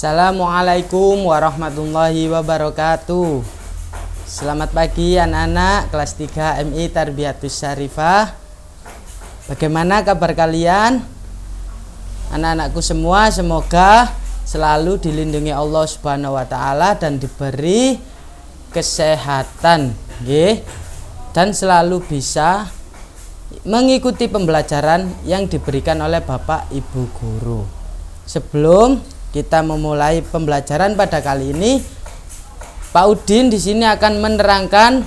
Assalamualaikum warahmatullahi wabarakatuh. Selamat pagi anak-anak kelas 3 MI Tarbiyatus Syarifah. Bagaimana kabar kalian? Anak-anakku semua semoga selalu dilindungi Allah Subhanahu wa taala dan diberi kesehatan, nggih. Dan selalu bisa mengikuti pembelajaran yang diberikan oleh Bapak Ibu guru. Sebelum kita memulai pembelajaran pada kali ini, Pak Udin di sini akan menerangkan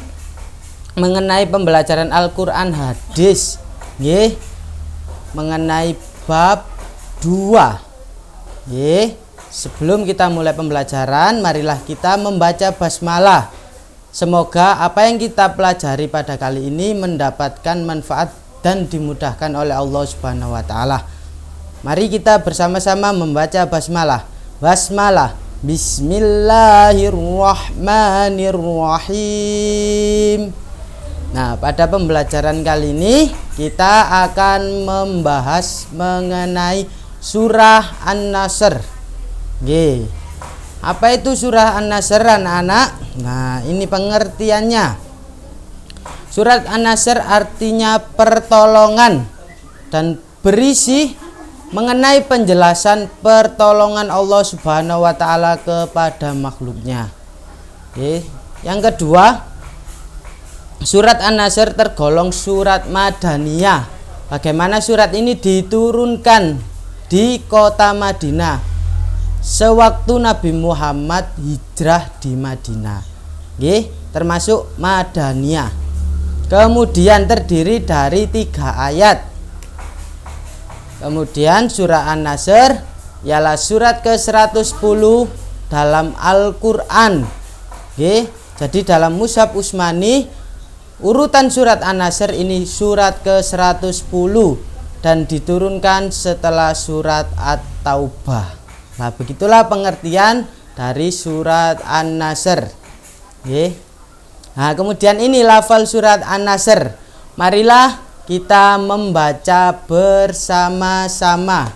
mengenai pembelajaran Al-Qur'an hadis, nggih, mengenai bab 2. Nggih. Sebelum kita mulai pembelajaran, marilah kita membaca basmalah. Semoga apa yang kita pelajari pada kali ini mendapatkan manfaat dan dimudahkan oleh Allah Subhanahu wa taala. Mari kita bersama-sama membaca basmalah. Basmalah. Bismillahirrahmanirrahim. Nah, pada pembelajaran kali ini kita akan membahas mengenai surah An-Nasr. Nggih. Apa itu surah An-Nasr, anak-anak? Nah, ini pengertiannya. Surat An-Nasr artinya pertolongan dan berisi mengenai penjelasan pertolongan Allah Subhanahu wa taala kepada makhluknya. Oke. Yang kedua, surat An-Nasr tergolong surat Madaniyah. Bagaimana surat ini diturunkan di kota Madinah sewaktu Nabi Muhammad hijrah di Madinah. Oke, termasuk Madaniyah. Kemudian terdiri dari 3 ayat. Kemudian surah An-Nasr ialah surat ke-110 dalam Al-Qur'an. Oke, jadi dalam Mushaf Utsmani urutan surat An-Nasr ini surat ke-110 dan diturunkan setelah surat At-Taubah. Nah, begitulah pengertian dari surat An-Nasr. Oke. Nah, kemudian ini lafal surat An-Nasr. Marilah kita membaca bersama-sama.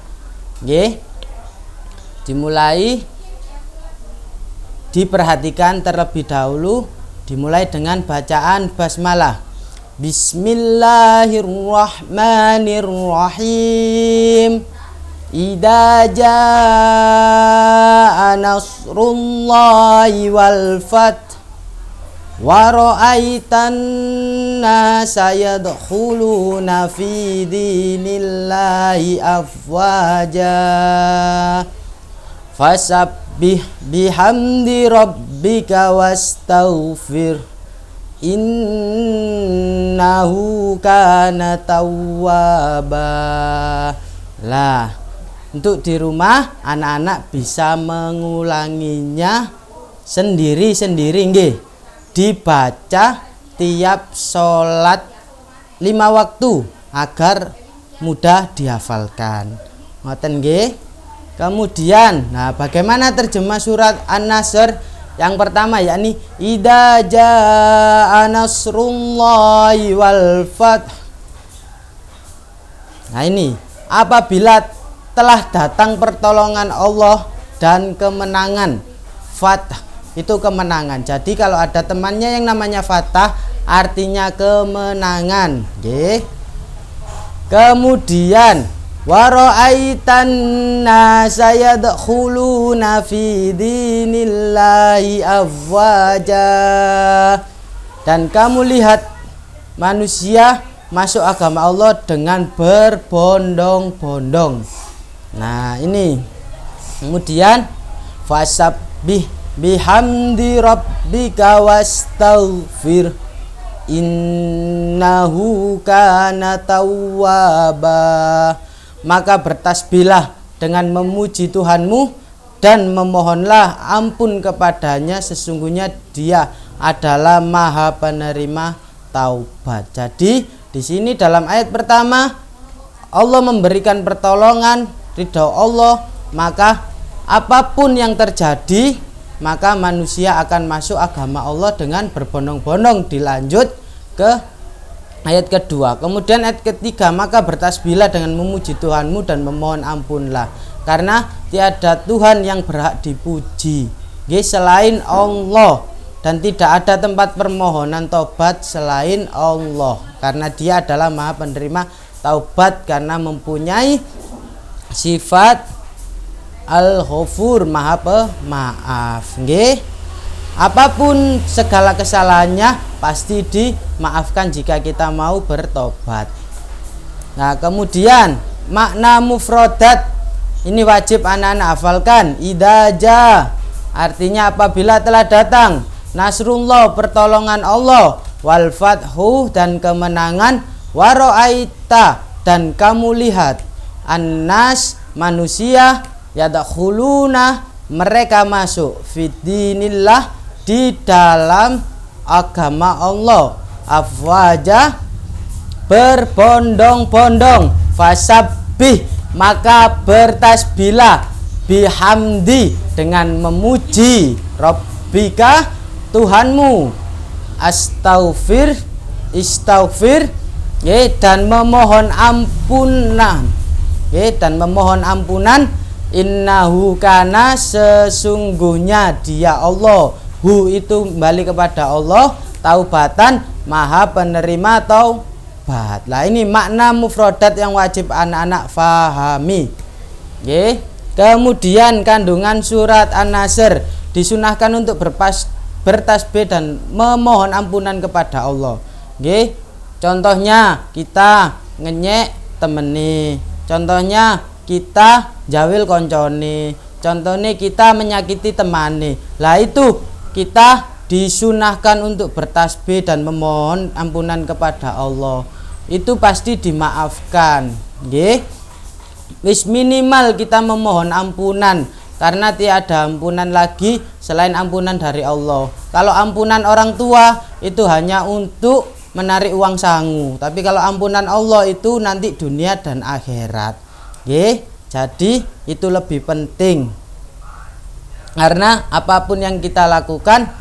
Nggih. Dimulai, diperhatikan terlebih dahulu, dimulai dengan bacaan basmalah. Bismillahirrahmanirrahim. Idza jaa nasrullahi wal fath wa ra'aitan nasa yadkhuluna fi dinillahi afwaja fasabbih bihamdi rabbika wastaghfir innahu kana tawwaba. Lah, untuk di rumah anak-anak bisa mengulanginya sendiri-sendiri, nggih. Dibaca tiap sholat 5 waktu agar mudah dihafalkan. Ngoten nggih. Kemudian, nah, bagaimana terjemah surat An-Nasr? Yang pertama yakni idza jaa nasrullahi wal fath. Nah, ini apabila telah datang pertolongan Allah dan kemenangan. Fath itu kemenangan. Jadi kalau ada temannya yang namanya Fatah artinya kemenangan, nggih. Kemudian wa ra'aitan nasa yadkhuluna fi dinillahi afwaja. Dan kamu lihat manusia masuk agama Allah dengan berbondong-bondong. Nah, ini. Kemudian fasabbih bihamdi rabbika wastaghfir innahu kana tawwaba. Maka bertasbihlah dengan memuji Tuhanmu dan memohonlah ampun kepadanya, sesungguhnya Dia adalah Maha penerima taubat. Jadi di sini dalam ayat pertama Allah memberikan pertolongan, ridha Allah, maka apapun yang terjadi maka manusia akan masuk agama Allah dengan berbondong-bondong. Dilanjut ke ayat kedua. Kemudian ayat ketiga, maka bertasbihlah dengan memuji Tuhanmu dan memohon ampunlah. karena tiada Tuhan yang berhak dipuji selain Allah, dan tidak ada tempat permohonan taubat selain Allah, karena Dia adalah Maha penerima taubat karena mempunyai sifat Al-Ghafur, Maha Pemaaf. Apapun segala kesalahannya pasti dimaafkan jika kita mau bertobat. Nah, kemudian makna mufradat ini wajib anak-anak hafalkan. Idaja artinya apabila telah datang nasrullah, pertolongan Allah, wal fathu dan kemenangan, waro'aita dan kamu lihat, annas manusia, yadkhuluna mereka masuk, fidinillah di dalam agama Allah, afwaja berbondong-bondong, fasabbih maka bertasbihlah, bihamdi dengan memuji, rabbika Tuhanmu, istaghfir dan memohon ampunan, dan memohon ampunan, innahu kana sesungguhnya Dia Allah, hu itu kembali kepada Allah, taubatan Maha penerima taubat. Lah ini makna mufradat yang wajib anak-anak fahami. Kemudian kandungan surat An-Nasr, disunahkan untuk bertasbih dan memohon ampunan kepada Allah. Contohnya kita ngenyek temeni, contohnya kita jawil koncone, contohnya kita menyakiti temani. Lah itu kita disunahkan untuk bertasbih dan memohon ampunan kepada Allah. Itu pasti dimaafkan. Wis minimal kita memohon ampunan, karena tiada ampunan lagi selain ampunan dari Allah. Kalau ampunan orang tua itu hanya untuk menarik uang sangu, tapi kalau ampunan Allah itu nanti dunia dan akhirat. Jadi itu lebih penting, karena apapun yang kita lakukan,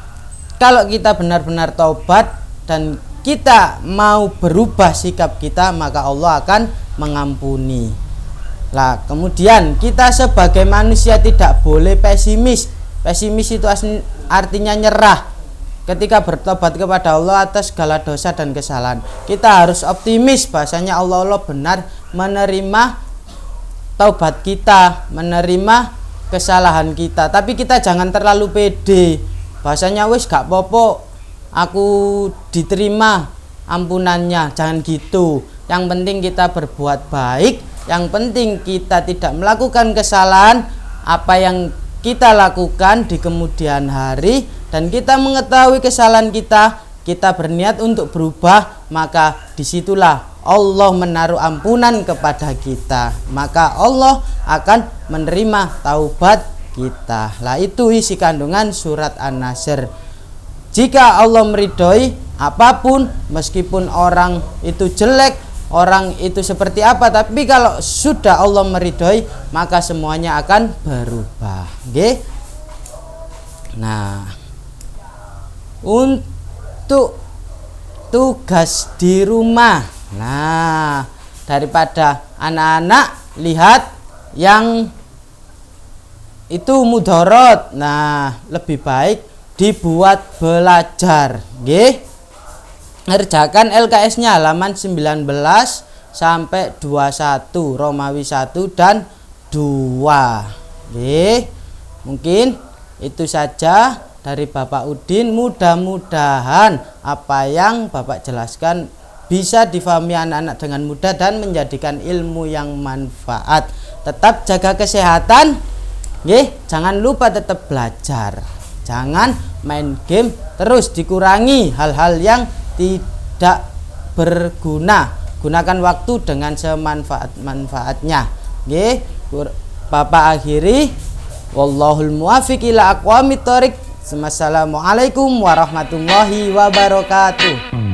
kalau kita benar-benar taubat dan kita mau berubah sikap kita, maka Allah akan mengampuni. Lah, kemudian kita sebagai manusia tidak boleh pesimis. Pesimis itu artinya nyerah. Ketika bertobat kepada Allah atas segala dosa dan kesalahan, kita harus optimis bahasanya Allah benar menerima taubat kita, menerima kesalahan kita. Tapi kita jangan terlalu pede. Bahasanya wis gak popo, aku diterima ampunannya. Jangan gitu. Yang penting kita berbuat baik. Yang penting kita tidak melakukan kesalahan apa yang kita lakukan di kemudian hari, dan kita mengetahui kesalahan kita, kita berniat untuk berubah, maka disitulah Allah menaruh ampunan kepada kita, maka Allah akan menerima taubat kita. Lah itu isi kandungan surat An-Nasr. Jika Allah meridhoi apapun, meskipun orang itu jelek, orang itu seperti apa, tapi kalau sudah Allah meridhoi, maka semuanya akan berubah. Nah, untuk tugas di rumah, nah, daripada anak-anak lihat yang itu mudorot, nah lebih baik dibuat belajar. Ngerjakan LKS-nya halaman 19 sampai 21, Romawi 1 dan 2. Mungkin itu saja dari Bapak Udin. Mudah-mudahan apa yang Bapak jelaskan bisa difahami anak-anak dengan mudah dan menjadikan ilmu yang manfaat. Tetap jaga kesehatan, jangan lupa tetap belajar. Jangan main game terus, dikurangi hal-hal yang tidak berguna. Gunakan waktu dengan semanfaat-manfaatnya. Bapak akhiri, wallahul muwaffiq ila aqwamit thoriq. Wassalamualaikum warahmatullahi wabarakatuh.